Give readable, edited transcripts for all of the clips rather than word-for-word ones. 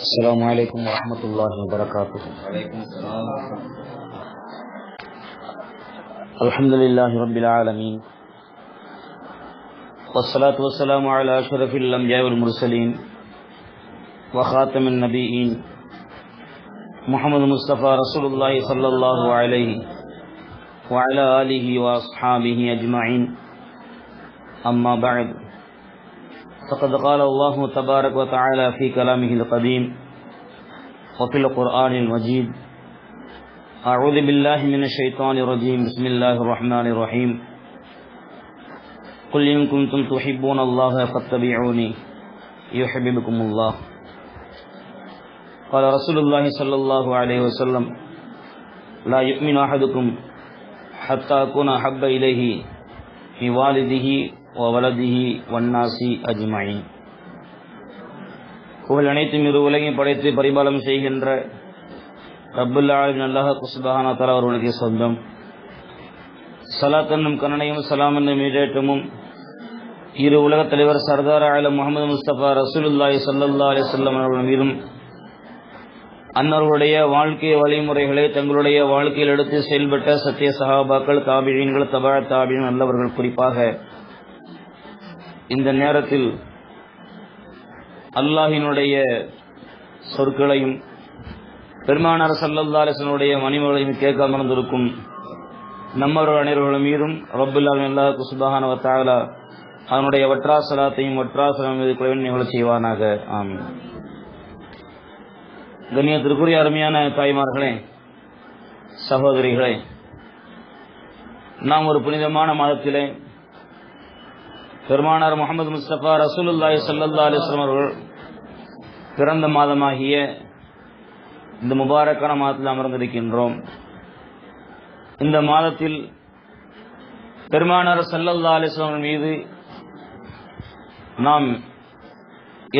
السلام عليكم ورحمة الله وبركاته. الحمد لله رب العالمين والصلاة والسلام على أشرف الأنبياء والمرسلين وخاتم النبيين محمد مصطفى رسول الله صلى الله عليه وعلى آله وأصحابه أجمعين. أما بعد، فقد قال الله تبارك وتعالى في كلامه القديم وفي القرآن المجيد: أعوذ بالله من الشيطان الرجيم، بسم الله الرحمن الرحيم، قل إن كنتم تحبون الله فاتبعوني يحببكم الله. قال رسول الله صلى الله عليه وسلم: لا يؤمن أحدكم حتى أكون أحب إليه في والده وولده والناس أجمعين. புகழ் அனைத்தும் இரு உலகையும் படைத்து பரிபாலம் செய்கின்ற ரப்புல் ஆலமீன் அல்லாஹ் சுப்ஹானஹு வ தஆலா அவர்களுக்கு சொந்தம். ஸலாத் என்னும் கருணையும் ஸலாம் என்னும் ஈடேற்றமும் இரு உலக தலைவர் சர்தார் ஆலம் முஹம்மது முஸ்தபா ரசூலுல்லாஹி ஸல்லல்லாஹு அலைஹி வஸல்லம் அவர்கள் மீதும், அன்னவர்களுடைய வாழ்க்கை வழிமுறைகளை தங்களுடைய வாழ்க்கையில் எடுத்து செயல்பட்ட சத்திய சஹாபாக்கள், தாபிஈன்கள், தபா தாபிஈன் நல்லவர்கள், குறிப்பாக இந்த நேரத்தில் அல்லாஹ்வினுடைய சொற்களையும் பெருமானார் ஸல்லல்லாஹு அலைஹி வஸல்லம் மணிமொழிகளையும் கேட்க அமர்ந்திருக்கும் நம்மவர்கள் அனைவர்கள் மீதும் ரப்புல் ஆலமீன் அல்லாஹ் சுப்ஹானஹு வ தஆலா அவனுடைய வற்றா ஸலாத்தையும் வற்றா ஸலாம் மீது குறைவன் நிகழச் செய்வானாக. ஆமீன். கண்ணியத்திற்குரிய அருமையான தாய்மார்களே, சகோதரிகளே, நாம் ஒரு புனிதமான மாதத்திலே பெருமானார் முஹம்மது முஸ்தபா ரசூலுல்லாஹி ஸல்லல்லாஹு அலைஹி வஸல்லம் அவர்கள் பிறந்த மாதமாகிய இந்த முபாரக்கான மாதத்தில் அமர்ந்திருக்கின்றோம். இந்த மாதத்தில் பெருமானார் ஸல்லல்லாஹு அலைஹி வஸல்லம் மீது நாம்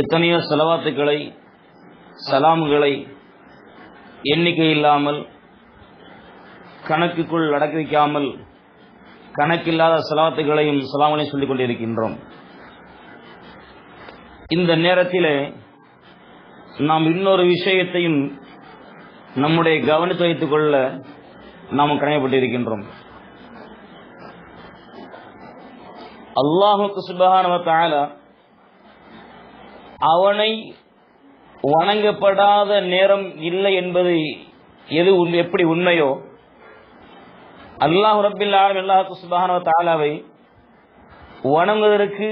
எத்தனையோ ஸலவாத்துக்களை, சலாம்களை எண்ணிக்கை இல்லாமல், கணக்குக்குள் அடக்கி வைக்காமல் கணக்கில்லாத ஸலவாத்துகளையும் சலாம்களையும் சொல்லிக் கொண்டிருக்கின்றோம். இந்த நேரத்திலே நாம் இன்னொரு விஷயத்தையும் நம்முடைய கவனித்து வைத்துக் கொள்ள நாம் கடமைப்பட்டிருக்கின்றோம். அல்லாஹ்வுக்கு சுப்ஹானஹு வ தஆலா அவனை வணங்கப்படாத நேரம் இல்லை என்பது எப்படி உண்மையோ, அல்லாஹ் ரப்பில் ஆலமீன் அல்லாஹ் சுப்ஹானஹு வ தஆலாவை வணங்குவதற்கு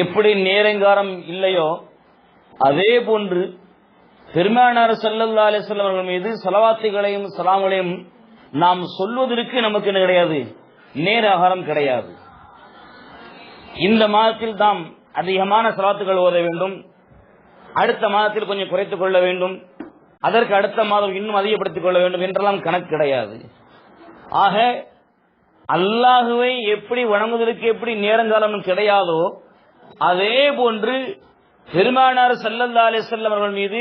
எப்படி நேரங்காலம் இல்லையோ, அதே போன்று பெருமானார் ஸல்லல்லாஹு அலைஹி வஸல்லம் அவர்கள் மீது ஸலவாத்துகளையும் சலாம்களையும் நாம் சொல்வதற்கு நமக்கு என்ன கிடையாது, நேர ஆகாரம் கிடையாது. இந்த மாதத்தில் நாம் அதிகமான ஸலவாத்துகள் ஓத வேண்டும், அடுத்த மாதத்தில் கொஞ்சம் குறைத்துக் கொள்ள வேண்டும், அதற்கு அடுத்த மாதம் இன்னும் அதிகப்படுத்திக் கொள்ள வேண்டும் என்றெல்லாம் கணக்கு கிடையாது. ஆக அல்லாஹுவை எப்படி வணங்குவதற்கு எப்படி நேரங்காலம் கிடையாதோ, அதே போன்று பெருமானார் ஸல்லல்லாஹு அலைஹி வஸல்லம் அவர்கள் மீது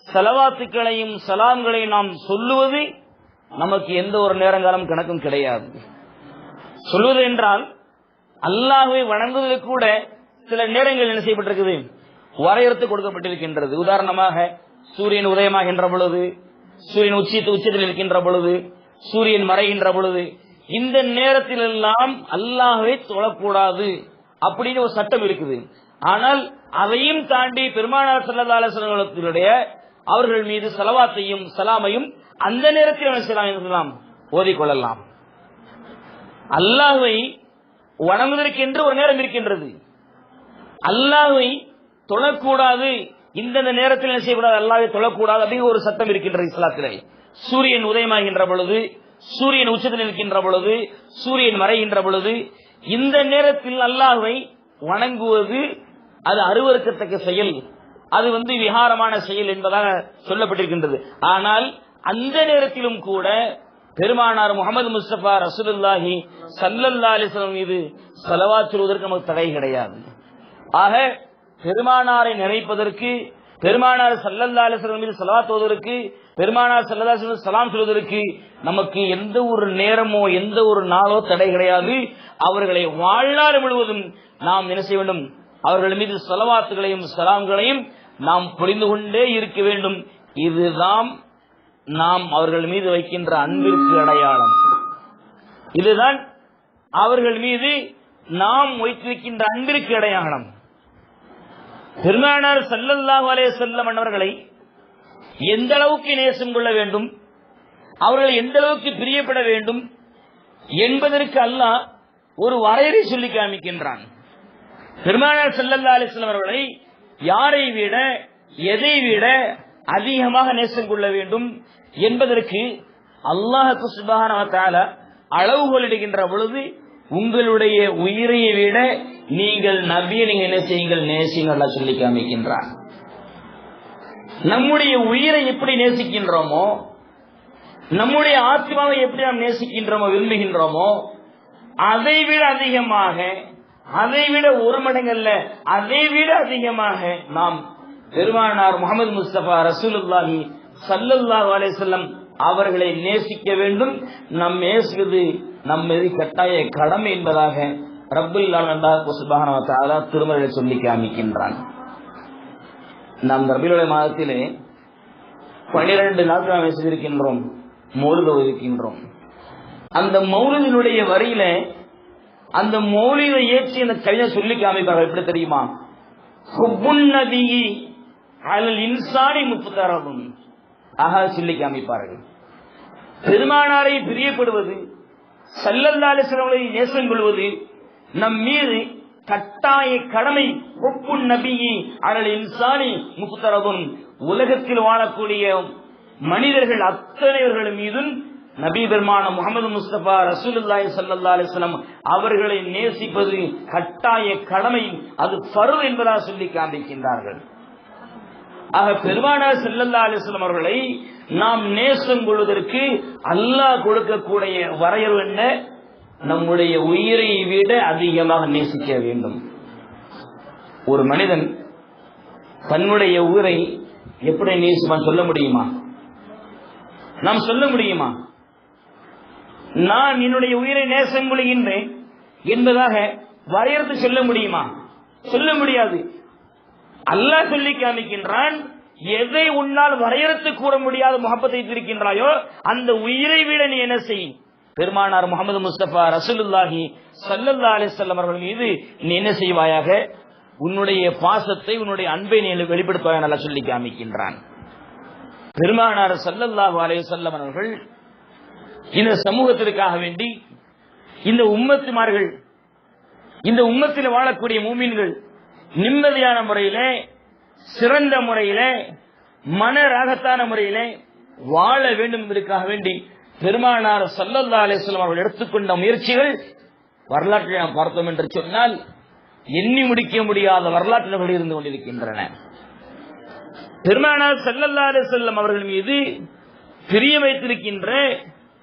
ஸலவாத்துக்களையும் சலாம்களையும் நாம் சொல்லுவது நமக்கு எந்த ஒரு நேரங்காலம் கணக்கும் கிடையாது. சொல்வது என்றால் அல்லாஹுவை வணங்குவதற்கு கூட சில நேரங்கள் என்ன செய்யப்பட்டிருக்குது, வரையறுத்து கொடுக்கப்பட்டிருக்கின்றது. உதாரணமாக சூரியன் உதயமாகின்ற பொழுது, சூரியன் உச்சத்தில் இருக்கின்ற பொழுது, சூரியன் மறைகின்ற பொழுது, இந்த நேரத்தில் எல்லாம் அல்லாஹ்வை தொழக்கூடாது அப்படின்னு ஒரு சட்டம் இருக்குது. ஆனால் அதையும் தாண்டி பெருமானார் ஸல்லல்லாஹு அலைஹி வஸல்லம் அவர்கள் மீது ஸலவாத்தையும் சலாமையும் அந்த நேரத்தில் ஓதிக்கொள்ளலாம். அல்லாஹ்வை வணங்குவதற்கு என்று ஒரு நேரம் இருக்கின்றது. அல்லாஹ்வை தொழக்கூடாது, இந்த நேரத்தில் என்ன செய்யக்கூடாது, அல்லாஹ்வை தொழக்கூடாது அப்படிங்கிற ஒரு சட்டம் இருக்கின்றது இஸ்லாத்திலே. சூரியன் உதயமாகின்ற பொழுது, சூரியன் உச்சத்தில் இருக்கின்ற பொழுது, சூரியன் மறைகின்ற பொழுது, இந்த நேரத்தில் அல்லாஹ்வை வணங்குவது அது அருவருக்கத்தக்க செயல், அது விகாரமான செயல் என்பதாக சொல்லப்பட்டிருக்கின்றது. ஆனால் அந்த நேரத்திலும் கூட பெருமானார் முஹம்மது முஸ்தபா ரசூலுல்லாஹி ஸல்லல்லாஹு அலைஹி வஸல்லம் மீது ஸலவாத் சொல்வதற்கு நமக்கு தடை கிடையாது. ஆக பெருமானாரை நினைப்பதற்கு, பெருமானார் ஸல்லல்லாஹு அலைஹி வஸல்லம் மீது ஸலவாத் ஓதுவதற்கு, பெருமானார் ஸல்லல்லாஹு அலைஹி வஸல்லம் சலாம் சொல்வதற்கு நமக்கு எந்த ஒரு நேரமோ எந்த ஒரு நாளோ தடை கிடையாது. அவர்களை வாழ்நாள் முழுவதும் நாம் என்ன செய்ய வேண்டும், அவர்கள் மீது ஸலவாத்துகளையும் ஸலாம்களையும் நாம் புரிந்து கொண்டே இருக்க வேண்டும். இதுதான் நாம் அவர்கள் மீது வைக்கின்ற அன்பிற்கு அடையாளம். இதுதான் அவர்கள் மீது நாம் வைத்திருக்கின்ற அன்பிற்கு அடையாளம். பெருமானார் ஸல்லல்லாஹு அலைஹி வஸல்லம் அவர்களை எந்த அளவுக்கு நேசம் கொள்ள வேண்டும், அவர்கள் எந்த அளவுக்கு பிரியப்பட வேண்டும் என்பதற்கு அல்லாஹ் ஒரு வரையறை சொல்லி காமிக்கின்றான். பெருமானார் ஸல்லல்லாஹு அலைஹி வஸல்லம் அவர்களை யாரை விட எதை விட அதிகமாக நேசம் கொள்ள வேண்டும் என்பதற்கு அல்லாஹ் சுப்ஹானஹு வ தஆலா அளவுகோல் இடுகின்ற பொழுது, உங்களுடைய உயிரை விட நீங்கள் நபியை நீங்க என்ன செய்யுங்கள், நேசிங்கள் சொல்லி காமிக்கின்றான். நம்முடைய உயிரை எப்படி நேசிக்கின்றோமோ, நம்முடைய ஆத்மாவை எப்படி நாம் நேசிக்கின்றோமோ, விரும்புகின்றோமோ, அதைவிட அதிகமாக, அதைவிட ஒரு மடங்கல்ல, அதைவிட அதிகமாக நாம் பெருமானார் முஹம்மது முஸ்தபா ரசூலுல்லாஹி ஸல்லல்லாஹு அலைஹி வஸல்லம் அவர்களை நேசிக்க வேண்டும். நம் நேசிப்பது நம் மீது கட்டாய கடமை என்பதாக ரப்புல் ஆலமீன் சுப்ஹானஹு வ தஆலா திருமறையில் சொல்லி காமிக்கின்றான். நாம் ரபியுல் மாதத்திலே 12 நாட்கள் நாம் செய்திருக்கின்றோம், மௌலித் ஓதிருக்கின்றோம். அந்த மௌலிதினுடைய வரியில அந்த மௌலிதை ஏற்றி அந்த கவிஞர் சொல்லி காமிப்பார்கள். எப்படி தெரியுமா? ஹுப்புன் நபி அலல் இன்சானி முஃப்தரதுன் ஆக சொல்லி காமிப்பார்கள். பெருமானாரை பிரியப்படுவது, ஸல்லல்லாஹு அலைஹி வஸல்லம் நேசம் கொள்வது நம் மீது கட்டாய கடமை. ஹுப்புன் நபி அலல் இன்சானி முஃப்தரதுன் உலகத்தில் வாழக்கூடிய மனிதர்கள் அத்தனைவர்கள் மீதும் நபி பெருமான முஹம்மது முஸ்தபா ரசூலுல்லாஹி ஸல்லல்லாஹு அலைஹி வஸல்லம் அவர்களை நேசிப்பது கட்டாய கடமை, அது ஃபர்து என்பதாக சொல்லி காண்பிக்கின்றார்கள். ஆக பெருமானார் ஸல்லல்லாஹு அலைஹி வஸல்லம் அவர்களை நாம் நேசம் கொள்வதற்கு அல்லாஹ் கொடுக்கக்கூடிய வரையறை என்ன? நம்முடைய உயிரை விட அதிகமாக நேசிக்க வேண்டும். ஒரு மனிதன் தன்னுடைய உயிரை எப்படி நேசிப்பான் சொல்ல முடியுமா? நாம் சொல்ல முடியுமா? நான் என்னுடைய உயிரை நேசம் கொள்கின்றேன் என்பதாக வரையறுத்து சொல்ல முடியுமா? சொல்ல முடியாது. அல்லாஹ் சொல்லி காமிக்கின்றான், எதை உன்னால் வரையறுத்து கூற முடியாத முஹப்பத்தை இருக்கின்றாயோ அந்த உயிரை விட நீ என்ன செய். பெருமானார் முஹம்மது முஸ்தபா ரசூலுல்லாஹி ஸல்லல்லாஹு அலைஹி வஸல்லம் அவர்கள் மீது நீ என்ன செய்வாயாக? உன்னுடைய பாசத்தை, உன்னுடைய அன்பை நீ வெளிப்படுத்துவாயாக நல்லா சொல்லி காமிக்கின்றான். பெருமானார் ஸல்லல்லாஹு அலைஹி வஸல்லம் அவர்கள் இந்த சமூகத்திற்காக வேண்டி, இந்த உம்மத்துமார்கள், இந்த உம்மத்தில் வாழக்கூடிய மூமின்கள் நிம்மதியான முறையிலே, சிறந்த முறையிலே, மன ராகத்தான முறையிலே வாழ வேண்டும் என்பதற்காக வேண்டி பெருமானார் ஸல்லல்லாஹு அலைஹி வஸல்லம் அவர்கள் எடுத்துக்கொண்ட முயற்சிகள் வரலாற்றை நாம் பார்த்தோம் என்று சொன்னால் எண்ணி முடிக்க முடியாத வரலாற்றுகள் இருந்து கொண்டிருக்கின்றன. பெருமானார் ஸல்லல்லாஹு அலைஹி வஸல்லம் அவர்கள் மீது பிரியம் வைத்திருக்கின்ற,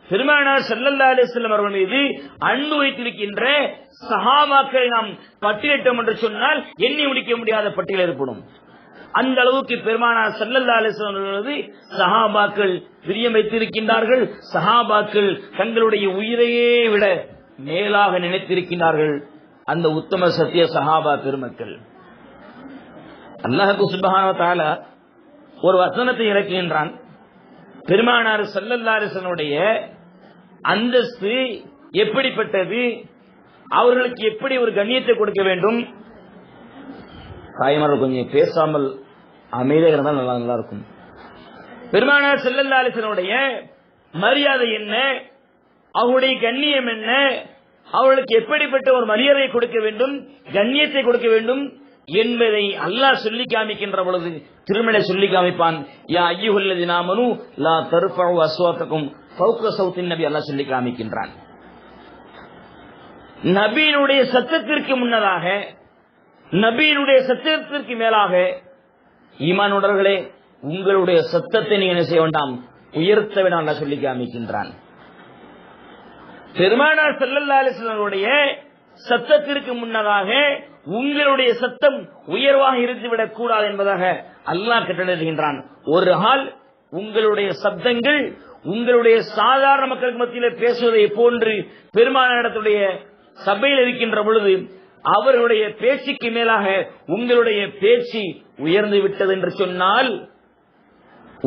பெருமானார் ஸல்லல்லாஹு அலைஹி வஸல்லம் அவர்கள் மீது அன்பு வைத்திருக்கின்ற சஹாபாக்களை நாம் பட்டியலிட்டோம் என்று சொன்னால் எண்ணி முடிக்க முடியாத பட்டியல் ஏற்படும். அந்த அளவுக்கு பெருமானார் ஸல்லல்லாஹு அலைஹி வஸல்லம் அவர்கள் சஹாபாக்கள் பிரியம் வைத்திருக்கின்றார்கள். சஹாபாக்கள் தங்களுடைய உயிரையே விட மேலாக நினைத்திருக்கின்றார்கள். அந்த உத்தம சத்திய சஹாபா பெருமக்கள். அல்லாஹ் சுப்ஹானஹு வ தஆலா ஒரு வசனத்தை இறக்குகின்றான். பெருமானார் ஸல்லல்லாஹு அலைஹி வஸல்லம் அந்தஸ்து எப்படிப்பட்டது, அவர்களுக்கு எப்படி ஒரு கண்ணியத்தை கொடுக்க வேண்டும். தாய்மார்கள் கொஞ்சம் பேசாமல் அமைதியாக இருந்தால் நல்லா இருக்கும். பெருமானார் ஸல்லல்லாஹு அலைஹி வஸல்லம் மரியாதை என்ன, அவருடைய கண்ணியம் என்ன, அவர்களுக்கு எப்படிப்பட்ட ஒரு மரியாதையை கொடுக்க வேண்டும், கண்ணியத்தை கொடுக்க வேண்டும் என்பதை அல்லாஹ் சொல்லி காமிக்கின்ற பொழுது திருமலை சொல்லி காமிப்பான். யா அய்யுஹல்லதீன ஆமனூ லா தர்ஃபஉ அஸ்வாத்தகும் ஃபௌக ஸௌத்தின் நபி அல்லாஹ் சொல்லி காமிக்கின்றான். நபியினுடைய சத்தத்திற்கு முன்னதாக, நபியினுடைய சத்தத்திற்கு மேலாக ஈமானுடையவர்களே உங்களுடைய சத்தத்தை நீங்க என்ன செய்ய வேண்டாம், உயர்த்த வேண்டாம் அல்லாஹ் சொல்லி காமிக்கின்றான். பெருமானார் ஸல்லல்லாஹு அலைஹி வஸல்லம் சத்தத்திற்கு முன்னதாக உங்களுடைய சத்தம் உயர்வாக இருந்துவிடக் கூடாது என்பதாக அல்லாஹ் கட்டளையிடுகின்றான். ஒரு ஆள் உங்களுடைய சப்தங்கள் உங்களுடைய சாதாரண மக்களுக்கு மத்தியில் பேசுவதை போன்று பெருமானாருடைய சபையில் இருக்கின்ற பொழுது அவர்களுடைய பேச்சுக்கு மேலாக உங்களுடைய பேச்சு உயர்ந்து விட்டது என்று சொன்னால்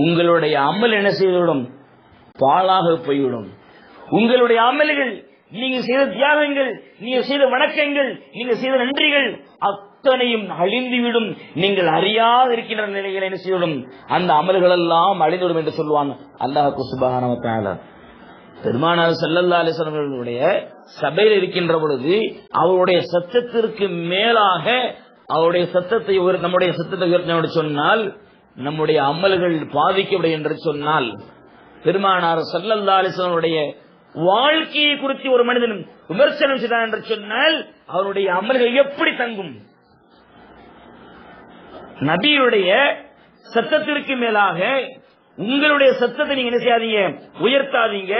உங்களுடைய அமல் என்ன செய்துவிடும்? பாழாக போய்விடும். உங்களுடைய அமல்கள், நீங்க செய்த தியாகங்கள், நீங்க செய்த வணக்கங்கள், நீங்க செய்த நன்றிகள் அத்தனையும் அழிந்துவிடும். நீங்கள் அறியாது இருக்கின்ற நிலைகளை என்ன செய்துவிடும்? அந்த அமல்கள் எல்லாம் அழிந்துவிடும் என்று சொல்லுவாங்க அல்லாஹ் சுப்ஹானஹு வ தஆலா. பெருமானார் ஸல்லல்லாஹு அலைஹி வஸல்லம் அவர்களுடைய சபையில் இருக்கின்ற பொழுது அவருடைய சத்தத்திற்கு மேலாக அவருடைய சத்தத்தை நம்முடைய சத்தத்தை உயர்த்தினோடு சொன்னால் நம்முடைய அமல்கள் பாதிக்கப்படும் என்று சொன்னால், பெருமானார் ஸல்லல்லாஹு அலைஹி வஸல்லம் அவருடைய வாழ்க்கையை குறித்து ஒரு மனிதன் விமர்சனம் செய்தான் என்று சொன்னால் அவருடைய அமல்கள் எப்படி தங்கும்? நபியுடைய சத்தத்திற்கு மேலாக உங்களுடைய சத்தத்தை நீங்க என்ன செய்யாதீங்க? உயர்த்தாதீங்க.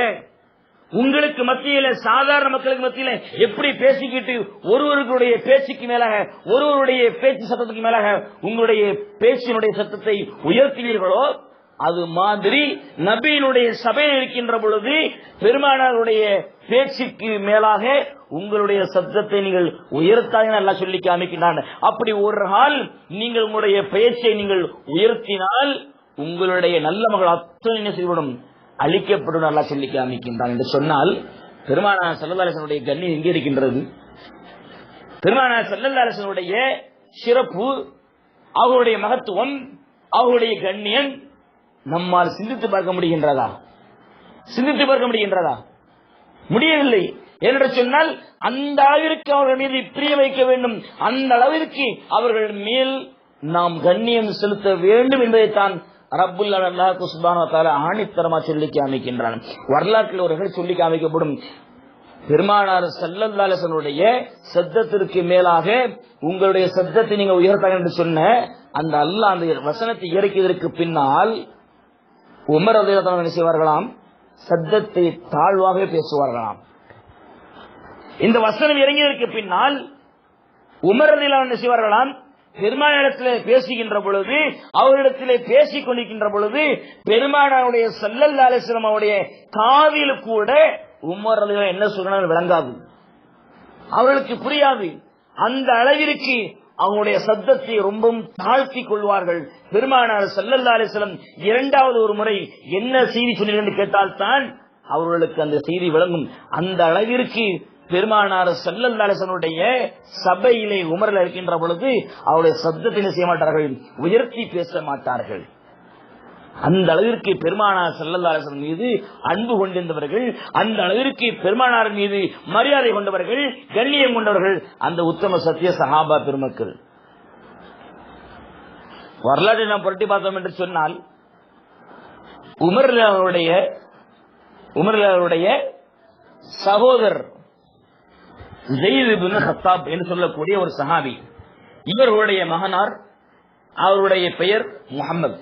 உங்களுக்கு மத்தியில, சாதாரண மக்களுக்கு மத்தியில எப்படி பேசிக்கிட்டு ஒருவருடைய பேச்சுக்கு மேலாக, ஒருவருடைய பேச்சு சத்தத்துக்கு மேலாக உங்களுடைய பேச்சினுடைய சத்தத்தை உயர்த்தினீர்களோ அது மாதிரி நபியினுடைய சபையில் இருக்கின்ற பொழுது பெருமானாருடைய பேச்சுக்கு மேலாக உங்களுடைய சத்தத்தை நீங்கள் உயர்த்தாங்க எல்லாம் சொல்லி காமிக்கின்றான். அப்படி ஒரு நாள் நீங்கள் உங்களுடைய பேச்சை நீங்கள் உயர்த்தினால் உங்களுடைய நல்ல மகள் அத்தனை செய்யப்படும், அழிக்கப்படும் நல்லா சொல்லி காமிக்கின்றான் என்று சொன்னால் பெருமானார் ஸல்லல்லாஹு அலைஹி வஸல்லம் கண்ணியம் எங்கே இருக்கின்றது? பெருமானார் ஸல்லல்லாஹு அலைஹி வஸல்லம் சிறப்பு, அவருடைய மகத்துவம், அவருடைய கண்ணியம் நம்மால் சிந்தித்து பார்க்க முடிகின்றதா? சிந்தித்து பார்க்க முடிகின்றதா? முடியவில்லை. என்று சொன்னால் அந்த அளவிற்கு அவர்கள் மீது பிரிய வைக்க வேண்டும், அந்த அளவிற்கு அவர்கள் மேல் நாம் கண்ணியம் செலுத்த வேண்டும் என்பதைத்தான் ரப்புல் அல்லாஹ் சுப்ஹானஹு வ தஆலா ஆணித்தரமா சொல்லி காமிக்கின்றான். வரலாற்றில் ஒரு சொல்லி காமிக்கப்படும். பெருமானார் ஸல்லல்லாஹு அலைஹி வஸல்லம் சத்தத்திற்கு மேலாக உங்களுடைய சத்தத்தை நீங்க உயர்த்தாங்க என்று சொன்ன அந்த அல்லாஹ் அந்த வசனத்தை இறக்கியதற்கு பின்னால் உமர் ரலியல்லாஹு அன்ஹு என்ன செய்வார்களாம்? சத்தத்தை தாழ்வாக பேசுவார்களாம். இந்த வசனம் இறங்கியதற்கு பின்னால் உமர் ரலியல்லாஹு அன்ஹு என்ன செய்வார்களாம்? பெருமானிடத்திலே பேசுகின்ற பொழுது, அவரிடத்திலே பேசிக் கொண்டிருக்கின்ற பொழுது பெருமானாருடைய ஸல்லல்லாஹு அலைஹி வஸல்லம் அவருடைய காதில் கூட உமர் ரலியல்லாஹு என்ன சொல்றாங்க விளங்காது, அவர்களுக்கு புரியாது. அந்த அளவிற்கு அவங்களுடைய சத்தத்தை ரொம்பவும் தாழ்த்தி கொள்வார்கள். பெருமானார் ஸல்லல்லாஹு அலைஹி வஸல்லம் இரண்டாவது ஒரு முறை என்ன செய்தி சொன்னீர்கள் கேட்டால் தான் அவர்களுக்கு அந்த செய்தி விளங்கும். அந்த அளவிற்கு பெருமானார் ஸல்லல்லாஹு அலைஹி வஸல்லம் சபையிலே உமரில் இருக்கின்ற பொழுது அவருடைய சத்தத்தை செய்ய மாட்டார்கள், உயர்த்தி பேச மாட்டார்கள். அந்த அளவிற்கு பெருமானார் ஸல்லல்லாஹு அலைஹி வஸல்லம் மீது அன்பு கொண்டிருந்தவர்கள், அந்த அளவிற்கு பெருமானார் மீது மரியாதை கொண்டவர்கள், கண்ணியம் கொண்டவர்கள் அந்த உத்தம சத்திய சஹாபா பெருமக்கள். வரலாற்றை நாம் புரட்டி பார்த்தோம் என்று சொன்னால் உமர் அவருடைய சகோதரர் ஸைத் இப்னு கத்தாப் என்று சொல்லக்கூடிய ஒரு சஹாபி, இவர்களுடைய மகனார், அவருடைய பெயர் முஹம்மது.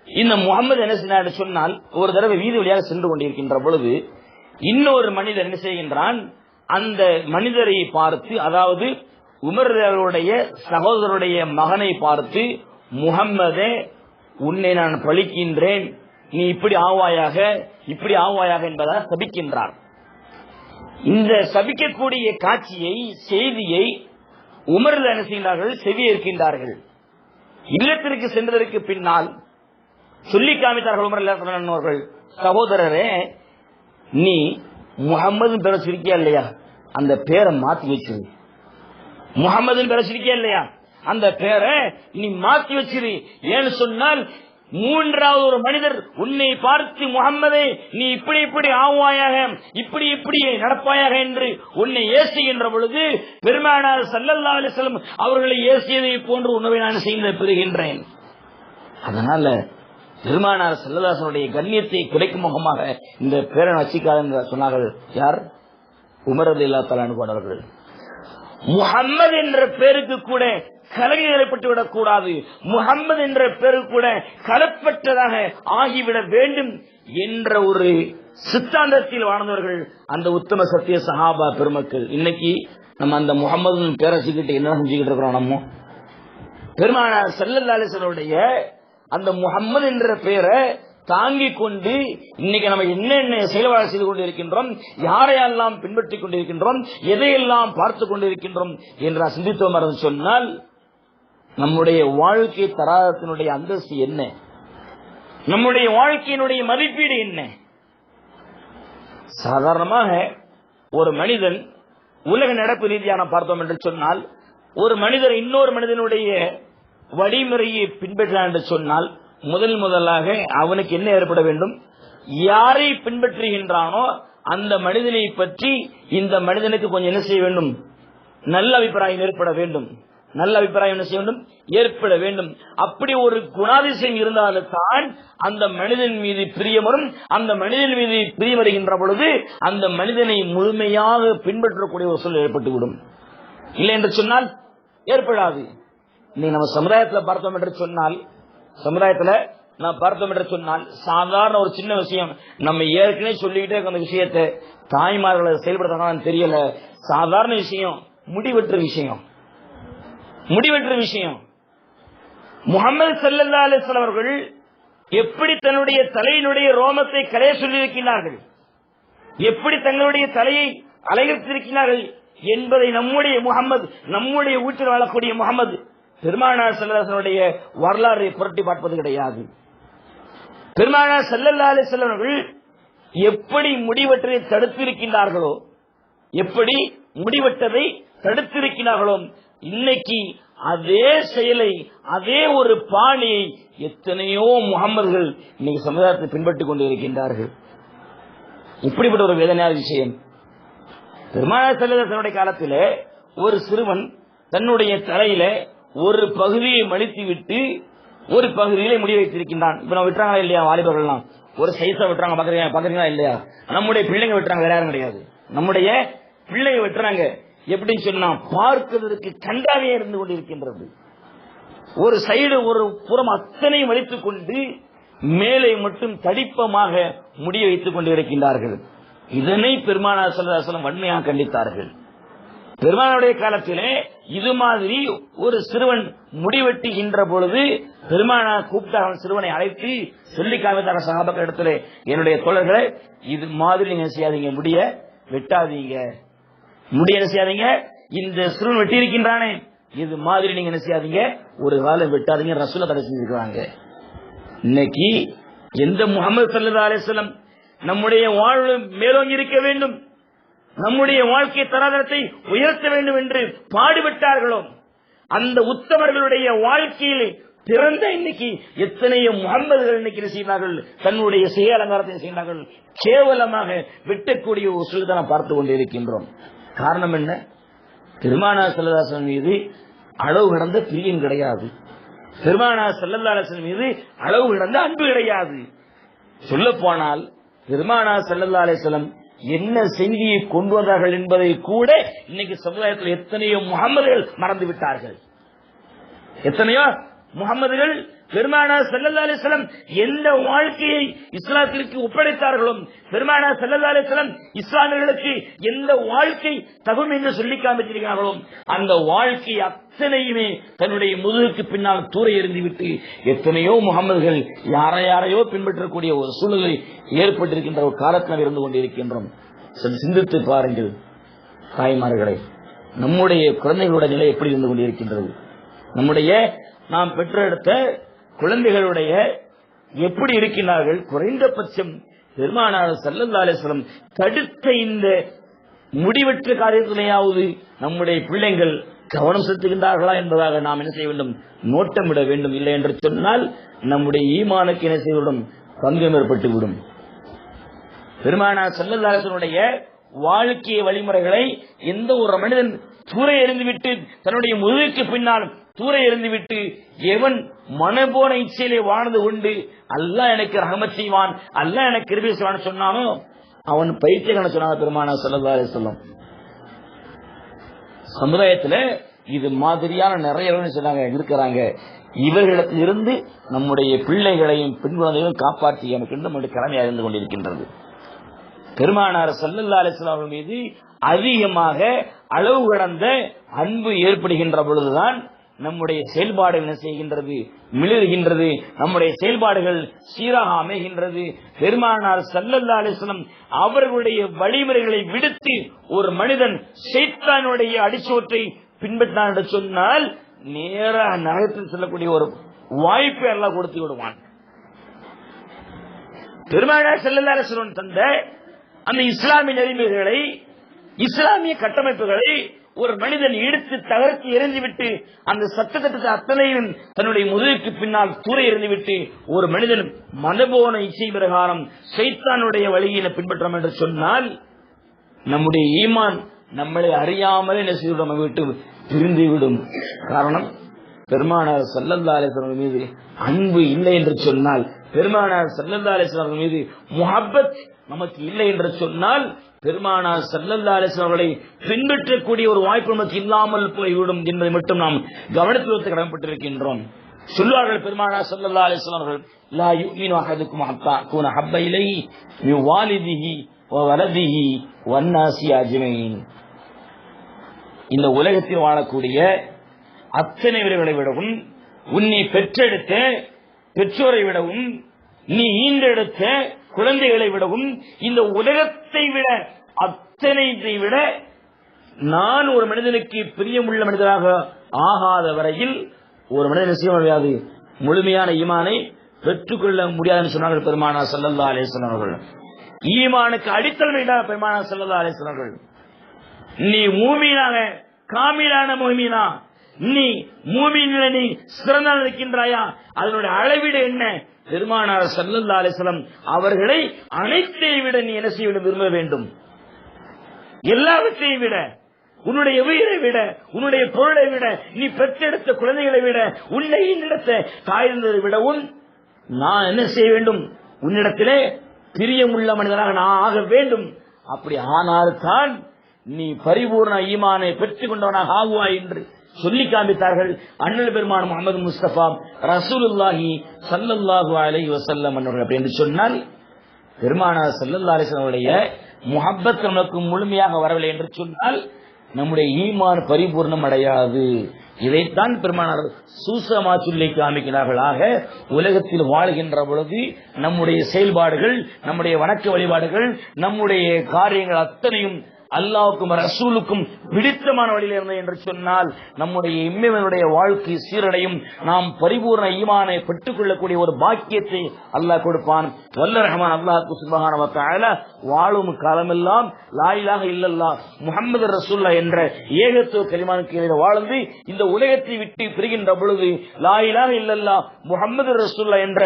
இந்த முகமது என்ன செய்ய சொன்னால் ஒரு தடவை வீதி வழியாக சென்று கொண்டிருக்கின்ற பொழுது இன்னொரு மனிதர் என்ன செய்கின்றான்? அந்த மனிதரை பார்த்து, அதாவது உமருடைய சகோதரருடைய மகனை பார்த்து, முகம்மதே உன்னை நான் பழிக்கின்றேன், நீ இப்படி ஆவாயாக என்பதாக சபிக்கின்றார். இந்த சபிக்கக்கூடிய காட்சியை, செய்தியை உமரில் என்ன செய்கின்றார்கள்? செவியேற்கின்றார்கள். இல்லத்திற்கு சென்றதற்கு பின்னால் சொல்லி காமித்தார்கள் உமர் அவர்கள், சகோதரரே நீ முகம்மது பேர சிரிக்கியா இல்லையா? அந்த பேரை மாத்தி வச்சிரு. முகம்மது பேர சிரிக்கியா இல்லையா? அந்த பேரை நீ மாத்தி வச்சிரு. ஏன்னு சொன்னால் மூன்றாவது ஒரு மனிதர் உன்னை பார்த்து, முகம்மதே நீ இப்படி ஆவாயாக, இப்படி நடப்பாயாக என்று உன்னை ஏசுகின்ற பொழுது பெருமானார் ஸல்லல்லாஹு அலைஹி வஸல்லம் அவர்களை ஏசியதை போன்று உணவை நான் செய்து பெறுகின்றேன். அதனால பெருமானார் ஸல்லல்லாஹு அலைஹி வஸல்லம் கண்ணியத்தை குறைக்கும் முகமாக இந்த பேரை வச்சிக்காத என்று சொன்னார்கள். யார்? உமர் ரலியல்லாஹு தஆலா அன்ஹு அவர்கள். முஹம்மது என்ற பேருக்கு கூட கலங்கி ஏற்பட்டுவிடக் கூடாது, முஹம்மது என்ற பேருக்கு கூட கலப்பட்டதாக ஆகிவிட வேண்டும் என்ற ஒரு சித்தாந்தத்தில் வாழ்ந்தவர்கள் அந்த உத்தம சத்திய சஹாபா பெருமக்கள். இன்னைக்கு நம்ம அந்த முகம்மது பேரை வச்சுக்கிட்டு என்ன செஞ்சுக்கிட்டு இருக்கிறோம்? நம்ம பெருமானார் ஸல்லல்லாஹு அலைஹி வஸல்லம் அந்த முஹம்மது என்ற பெயரை தாங்கிக் கொண்டு இன்னைக்கு நம்ம என்னென்ன செயல்பாடு செய்து கொண்டிருக்கின்றோம், யாரையெல்லாம் பின்பற்றிக் கொண்டிருக்கின்றோம், எதையெல்லாம் பார்த்துக் கொண்டிருக்கின்றோம் என்ற சிந்தித்தோம் என்று சொன்னால் நம்முடைய வாழ்க்கை தராதத்தினுடைய அந்தஸ்து என்ன, நம்முடைய வாழ்க்கையினுடைய மதிப்பீடு என்ன? சாதாரணமாக ஒரு மனிதன் உலக நடப்பு ரீதியான பார்த்தோம் என்று சொன்னால், ஒரு மனிதர் இன்னொரு மனிதனுடைய வழிமுறையை பின்பற்றான் என்று சொன்னால் முதலாக அவனுக்கு என்ன ஏற்பட வேண்டும்? யாரை பின்பற்றுகின்றானோ அந்த மனிதனை பற்றி இந்த மனிதனுக்கு கொஞ்சம் என்ன செய்ய வேண்டும்? நல்ல அபிப்பிராயம் ஏற்பட வேண்டும். நல்ல அபிப்பிராயம் என்ன செய்ய வேண்டும்? ஏற்பட வேண்டும். அப்படி ஒரு குணாதிசயம் இருந்தால்தான் அந்த மனிதன் மீது பிரியம் வரும். அந்த மனிதன் மீது பிரியம் வருகின்ற பொழுது அந்த மனிதனை முழுமையாக பின்பற்றக்கூடிய ஒரு சூழல் ஏற்பட்டுவிடும். இல்லை என்று சொன்னால் ஏற்படாது. இன்னைக்கு நம்ம சமுதாயத்தில் பார்த்தோம் என்று சொன்னால் சாதாரண ஒரு சின்ன விஷயம், நம்ம ஏற்கனவே சொல்லிக்கிட்டே அந்த விஷயத்தை தாய்மார்களை செயல்படுத்த தெரியல. சாதாரண விஷயம், முடிவெற்ற விஷயம். முஹம்மது ஸல்லல்லாஹு அலைஹி வஸல்லம் அவர்கள் எப்படி தன்னுடைய தலையினுடைய ரோமத்தை கரைய சொல்லியிருக்கிறார்கள், எப்படி தங்களுடைய தலையை அலைத்திருக்கிறார்கள் என்பதை நம்முடைய வீட்டில் வாழக்கூடிய முகமது பெருமானார் ஸல்லல்லாஹு அலைஹி வஸல்லம் வரலாறை புரட்டி பார்ப்பது கிடையாது. பெருமானார் ஸல்லல்லாஹு அலைஹி வஸல்லம் அவர்கள் எப்படி முடிவெற்றதை தடுத்திருக்கிறார்களோ இன்னைக்கு அதே செயலை, அதே ஒரு பாணியை எத்தனையோ முகம்மதுகள் இன்னைக்கு சமுதாயத்தை பின்பற்றிக் கொண்டிருக்கின்றார்கள். இப்படிப்பட்ட ஒரு வேதனையான விஷயம். பெருமானார் ஸல்லல்லாஹு அலைஹி வஸல்லம் காலத்தில் ஒரு சிறுவன் தன்னுடைய தலையில ஒரு பகுதியை மலித்து விட்டு ஒரு பகுதியிலே முடி வைத்திருக்கின்றான். இப்ப நம்ம விட்டுறாங்களா இல்லையா? வாலிபர்கள்லாம் ஒரு சைஸா விட்டுறாங்க, பாக்குறீங்களா இல்லையா? நம்முடைய பிள்ளைங்க விட்டுறாங்க, வேற யாரும் கிடையாது. நம்முடைய பிள்ளைங்க விட்டுறாங்க. எப்படின்னு சொன்னா பார்க்கிறதுக்கு கண்டாவே இருந்து கொண்டிருக்கின்றது. ஒரு சைடு ஒரு புறம் அத்தனை வலித்துக் கொண்டு மேலே மட்டும் தடிப்பமாக முடிய வைத்துக் கொண்டிருக்கின்றார்கள். இதனை பெருமானார் ஸல்லல்லாஹு அலைஹி வஸல்லம் வன்மையாக கண்டித்தார்கள். பெருமானுடைய காலத்திலே இது மாதிரி ஒரு சிறுவன் முடிவெட்டுகின்ற பொழுது பெருமானார் கூப்பிட்டார். சிறுவனை அழைத்து சொல்லி காமித்தார் சஹாபாக்கள் இடத்துல, என்னுடைய தோழர்களே, இது மாதிரி நீங்க செய்யாதீங்க, முடிய வெட்டாதீங்க, இந்த சிறுவன் வெட்டி இருக்கின்றானே இது மாதிரி நீங்க என்ன செய்யாதீங்க, ஒரு காலம் வெட்டாதீங்க, ரசூலுல்லாஹ் தடை செஞ்சிருக்காங்க. இன்னைக்கு எந்த முஹம்மது ஸல்லல்லாஹு அலைஹி வஸல்லம் நம்முடைய வாழ்வு மேலோங்கி இருக்க வேண்டும், நம்முடைய வாழ்க்கை தராதரத்தை உயர்த்த வேண்டும் என்று பாடுபட்டார்களோ அந்த உத்தமர்களுடைய வாழ்க்கையில் பிறந்த இன்னைக்கு எத்தனையோ முகம்மதுகள் இன்னைக்கு செய்தார்கள், தன்னுடைய செய்ய அலங்காரத்தை செய்தார்கள். கேவலமாக வெட்டக்கூடிய ஒரு சூழலை நாம் பார்த்து கொண்டிருக்கின்றோம். காரணம் என்ன? பெருமானார் ஸல்லல்லாஹு அலைஹி வஸல்லம் மீது அளவு கடந்த பிரியம் கிடையாது. பெருமானார் ஸல்லல்லாஹு அலைஹி வஸல்லம் மீது அளவு கடந்த அன்பு கிடையாது. சொல்ல போனால் பெருமானார் ஸல்லல்லாஹு அலைஹி வஸல்லம் என்ன செய்தியை கொண்டு வந்தார்கள் என்பதை கூட இன்னைக்கு சமுதாயத்தில் எத்தனையோ முகம்மதுகள் மறந்து விட்டார்கள். எத்தனையோ முகம்மதுகள் பெருமானார் ஸல்லல்லாஹு அலைஹி வஸல்லம் எந்த வாழ்க்கையை இஸ்லாத்திற்கு ஒப்படைத்தார்களோ, பெருமானார் ஸல்லல்லாஹு அலைஹி வஸல்லம் இஸ்லாமியர்களுக்கு எந்த வாழ்க்கை தகும் என்று சொல்லி காமிச்சிருக்கிறார்களோ அந்த வாழ்க்கை அத்தனையுமே தன்னுடைய முதுகுக்கு பின்னால் தூர எறிந்துவிட்டு எத்தனையோ முகம்மதுகள் யாரையோ பின்பற்றக்கூடிய ஒரு சூழ்நிலை ஏற்பட்டிருக்கின்ற ஒரு காலத்தில் இருந்து கொண்டிருக்கின்றோம். சிந்தித்து பாருங்கள் தாய்மார்களை, நம்முடைய குழந்தைகளுடைய நிலை எப்படி இருந்து கொண்டிருக்கின்றது? நம்முடைய நாம் பெற்றெடுத்த குழந்தைகளுடைய எப்படி இருக்கின்றார்கள்? குறைந்தபட்சம் பெருமானார் ஸல்லல்லாஹு அலைஹி வஸல்லம் தடுத்த இந்த முடிவற்ற காரியத்திலேயாவது நம்முடைய பிள்ளைகள் கவனம் செலுத்துகின்றார்களா என்பதாக நாம் என்ன செய்ய வேண்டும்? நோட்டமிட வேண்டும். இல்லை என்று சொன்னால் நம்முடைய ஈமானுக்கு என்ன செய்துவிடும்? பங்கம் ஏற்பட்டுவிடும். பெருமானார் ஸல்லல்லாஹு அலைஹி வஸல்லம் வாழ்க்கை வழிமுறைகளை எந்த ஒரு மனிதன் தூர எறிந்துவிட்டு தன்னுடைய முதுகுக்கு பின்னால் தூர எறிந்துவிட்டு எவன் மனபோன இச்சையிலே வாழ்ந்து கொண்டு அல்லாஹ் எனக்கு ரஹமத் செய்வான், அல்லாஹ் எனக்கு கிருபை செய்வான் சொன்னானோ அவன் பைத்தியக்காரன் சொன்னாங்க பெருமானார் ஸல்லல்லாஹு அலைஹி வஸல்லம். சமுதாயத்தில் இது மாதிரியான நிறைய சொன்னாங்க இருக்கிறாங்க. இவர்களிடத்தில் இருந்து நம்முடைய பிள்ளைகளையும் பெண் குழந்தைகளையும் காப்பாற்றி நமக்கு நம்முடைய கடமையாக இருந்து கொண்டிருக்கின்றது. பெருமானார் ஸல்லல்லாஹு அலைஹி வஸல்லம் மீது அதிகமாக அளவு கடந்த அன்பு ஏற்படுகின்ற பொழுதுதான் நம்முடைய செயல்பாடுகள் என்ன செய்கின்றது, மிளிர்கின்றது, நம்முடைய செயல்பாடுகள் சீராக அமைகின்றது. பெருமானார் ஸல்லல்லாஹு அலைஹி வஸல்லம் அவர்களுடைய வழிமுறைகளை விடுத்து ஒரு மனிதன் ஷைத்தானுடைய அடிச்சோற்றை பின்பற்றினான் என்று சொன்னால் நேராக நரகத்தில் செல்லக்கூடிய ஒரு வாய்ப்பை அல்லாஹ் கொடுத்து விடுவான். பெருமானார் ஸல்லல்லாஹு அலைஹி வஸல்லம் தந்த அந்த இஸ்லாமிய நெறிமுறைகளை, இஸ்லாமிய கட்டமைப்புகளை ஒரு மனிதன் இடித்து தகர்த்து எறிந்துவிட்டு அந்த சட்டத்திட்டத்தை அத்தனையும் தன்னுடைய முதுகுக்கு பின்னால் தூர எறிந்துவிட்டு ஒரு மனிதன் மனபோன இச்சை பிரகாரம் ஷைத்தானுடைய வழியில பின்பற்றம் என்று சொன்னால் நம்முடைய ஈமான் நம்மளை அறியாமலே நெசிவிடம் விட்டு பிரிந்துவிடும். காரணம், பெருமானார் ஸல்லல்லாஹு அலைஹி வஸல்லம் மீது அன்பு இல்லை என்று சொன்னால், பெருமானார் ஸல்லல்லாஹு அலைஹி வஸல்லம் மீது முஹப்பத் நமக்கு இல்லை என்று சொன்னால் பெருமானார் ஸல்லல்லாஹு அலைஹி வஸல்லம் அவர்களை பின்பற்றக்கூடிய ஒரு வாய்ப்பு நமக்கு இல்லாமல் போய்விடும் என்பதை மட்டும் நாம் கவனத்தில் வைத்து கடமைப்பட்டிருக்கின்றோம். சொல்வார்கள் பெருமானார் ஸல்லல்லாஹு அலைஹி வஸல்லம் அவர்கள், லா யுமினு அஹதுக்கும் ஹத்தா கூன ஹப்ப இலைஹி மின் வாலிதிஹி வ வலதிஹி வன்னாஸி அஜ்மஈன். இந்த உலகத்தில் வாழக்கூடிய அத்தனை பேர்களை விடவும், உன்னை பெற்றெடுத்த பெற்றோரை விடவும், நீ ஈண்டெடுத்த குழந்தைகளை விடவும், இந்த உலகத்தை விட அத்தனைத்தை விட நான் ஒரு மனிதனுக்கு பிரியமுள்ள மனிதராக ஆகாத வரையில் ஒரு மனிதன் செய்ய முடியாது, முழுமையான ஈமானை பெற்றுக்கொள்ள முடியாதுன்னு சொன்னார்கள் பெருமானார் ஸல்லல்லாஹு அலைஹி வஸல்லம் அவர்கள். ஈமானுக்கு அடித்தளம் இல்லாத பெருமானார் ஸல்லல்லாஹு அலைஹி வஸல்லம் அவர்கள், நீ மூமீனாக காமிலான மூமீனா, நீ மூமீனில் நீ சிறந்த இருக்கின்றாயா, அதனுடைய அளவீடு என்ன? பெருமானார் ஸல்லல்லாஹு அலைஹி வஸல்லம் அவர்களை அனைத்தை விட நீ என்ன செய்ய விரும்ப வேண்டும்? எல்லாவற்றையும் விட, உன்னுடைய உயிரை விட, உன்னுடைய பொருளை விட, நீ பெற்றெடுத்த குழந்தைகளை விட, உன்னை ஈண்டெடுத்த தாயிருந்ததை விடவும் நான் என்ன செய்ய வேண்டும்? உன்னிடத்திலே பிரியமுள்ள மனிதனாக நான் ஆக வேண்டும். அப்படி ஆனால்தான் நீ பரிபூர்ண ஈமானை பெற்றுக் கொண்டவனாக ஆகுவாய் என்று சொல்லி காண்பித்தார்கள் அண்ணல் பெருமான் முஹம்மது முஸ்தபா ரசூலுல்லாஹி ஸல்லல்லாஹு அலைஹி வஸல்லம் அவர்கள். அப்படி என்று சொன்னால் பெருமானார் ஸல்லல்லாஹு அலைஹி வஸல்லம் உடைய முஹப்பத் நமக்கு முழுமையாக வரவில்லை என்று சொன்னால் நம்முடைய ஈமான் பரிபூர்ணம் அடையாது. இதைத்தான் பெருமானார் சூசமா சொல்லி காமிக்கிறார்கள். ஆக உலகத்தில் வாழ்கின்ற பொழுது நம்முடைய செயல்பாடுகள், நம்முடைய வணக்க வழிபாடுகள், நம்முடைய காரியங்கள் அத்தனையும் அல்லாஹ்வுக்கும் ரசூலுக்கும் பிடித்தமான வழியில் இருந்தது என்று சொன்னால் நம்முடைய இம்மையினுடைய வாழ்க்கை சீரடையும். நாம் பரிபூர்ண ஈமானை பெற்றுக் கொள்ளக்கூடிய ஒரு பாக்கியத்தை அல்லாஹ் கொடுப்பான். வல்ல ரஹ்மான் அல்லாஹ் சுப்ஹானஹு வ தஆலா வாழும் காலமெல்லாம் லா இலாஹ இல்லல்லாஹ் முஹம்மது ரசூலுல்லாஹ் என்ற ஏகத்துவ கலிமாவுக்கு கீழே வாழ்ந்து இந்த உலகத்தை விட்டு பிரிகின்ற பொழுது லா இலாஹ இல்லல்லாஹ் முஹம்மது ரசூலுல்லாஹ் என்ற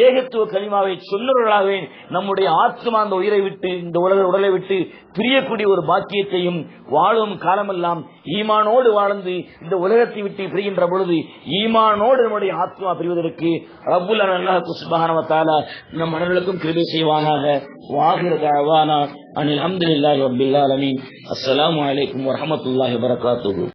ஏகத்துவ கலிமாவை சொன்னவர்களாகவே நம்முடைய ஆத்மா அந்த உயிரை விட்டு, இந்த உலக உடலை விட்டு பிரியக்கூடிய ஒரு பாக்கியத்தையும் வாழும் காலமெல்லாம் ஈமானோடு வாழ்ந்து இந்த உலகத்தை விட்டு பிரிகின்ற பொழுது ஈமானோடு நம்முடைய ஆத்மா பிரிவதற்கு ரப்புல் அல்லாஹ் சுப்ஹானஹு வ தஆலா நம் அனைவருக்கும் கிருபை செய்வானாக. வாஹிரு தஅவானா அனில் ஹம்துலில்லாஹி ரப்பில் ஆலமீன். அஸ்ஸலாமு அலைக்கும் வ ரஹ்மத்துல்லாஹி வ பரகாத்துஹு.